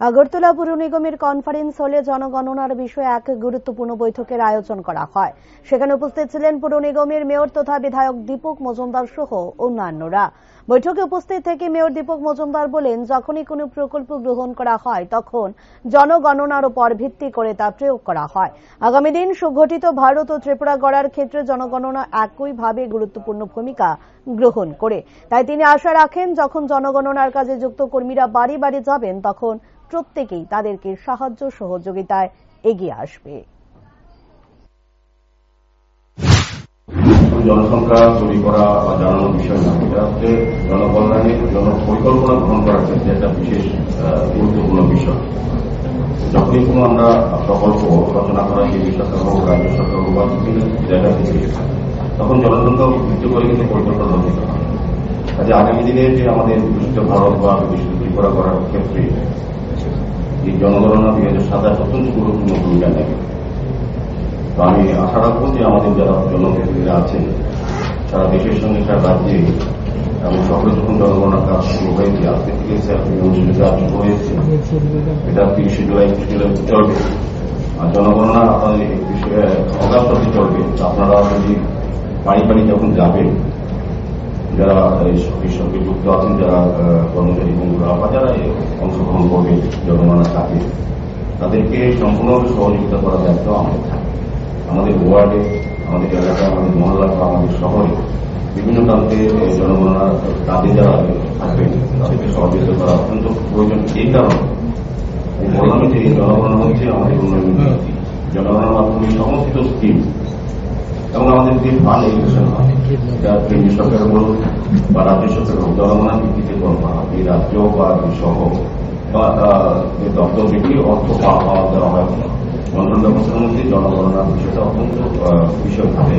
আগরতলা পুর নিগমের কনফারেন্স হলে জনগণনার বিষয়ে এক গুরুত্বপূর্ণ বৈঠকের আয়োজন করা হয়। সেখানে উপস্থিত ছিলেন পুর নিগমের মেয়র তথা বিধায়ক দীপক মজুমদার সহ অন্যান্যরা। বৈঠকে উপস্থিত থেকে মেয়র দীপক মজুমদার বলেন, যখনই কোনো প্রকল্প গ্রহণ করা হয় তখন জনগণনার উপর ভিত্তি করে তা প্রয়োগ করা হয়। আগামী দিন সুগঠিত ভারত ও ত্রিপুরা গড়ার ক্ষেত্রে জনগণনা একইভাবে গুরুত্বপূর্ণ ভূমিকা গ্রহণ করে। তাই তিনি আশা রাখেন, যখন জনগণনার কাজে যুক্ত কর্মীরা বাড়ি বাড়ি যাবেন তখন প্রত্যেকেই তাদেরকে সাহায্য সহযোগিতায় এগিয়ে আসবে। জনসংখ্যা তৈরি করা বা জানানোর বিষয় না, এটা হচ্ছে জনকল্যাণের জন্য পরিকল্পনা গ্রহণ করার ক্ষেত্রে একটা বিশেষ গুরুত্বপূর্ণ বিষয়। যখনই কোনো আমরা প্রকল্প রচনা করা কেন্দ্র সরকার হোক, রাজ্য সরকার হোক বা বিভিন্ন জায়গা থেকে, তখন জনসংখ্যা ভিত্তি করে কিন্তু পরিকল্পনা গ্রহণ করা হয়। কাজে আগামী দিনে যে আমাদের বিকশিত ভারত বা বিকশিত ত্রিপুরা করার ক্ষেত্রে এই জনগণনা 2027 অত্যন্ত গুরুত্বপূর্ণ ভূমিকা নেবে। তো আমি আশা রাখবো যে আমাদের যারা জনপ্রতিনিধিরা আছেন সারা দেশের সঙ্গে সারা রাজ্যে এবং শহরে যখন জনগণনার কাজ শুরু হয়েছে, আজকে থেকে অনুষ্ঠিত কাজ শুরু হয়েছে, এটা 30 জুলাই 21 জুলাই চলবে। আর জনগণনা আপনাদের অগাস্ট অব্দি চলবে। আপনারা যদি বাড়ি বাড়ি যখন যাবেন, যারা এই সঙ্গে যুক্ত আছেন, যারা কর্মচারী বন্ধুরা বা যারা অংশগ্রহণ করবে জনগণনার কাজে, তাদেরকে সম্পূর্ণভাবে সহযোগিতা করার দায়িত্ব আমাদের থাকে। আমাদের ওয়ার্ডে, আমাদের এলাকায়, আমাদের মহল্লা বা আমাদের শহরে বিভিন্ন প্রান্তে জনগণনার কাজে যারা থাকবেন তাদেরকে সহযোগিতা করা অত্যন্ত প্রয়োজন। এই কারণে বললাম যে এই জনগণনা হচ্ছে আমাদের উন্নয়ন নীতি। জনগণনার মাধ্যমে সমস্ত স্কিম এবং আমাদের যে ফান্ড এডুকেশন হয়, এটা কেন্দ্রীয় সরকার বলুন বা রাজ্য সরকার হোক, জনগণনার ভিত্তিতে করা হয়। এই রাজ্য বা সহ বা দপ্তর থেকে অর্থ পাওয়া দেওয়া হয়। মন্ত্রণ ব্যবস্থার মধ্যে জনগণনার বিষয়টা অত্যন্ত বিষয় থাকে।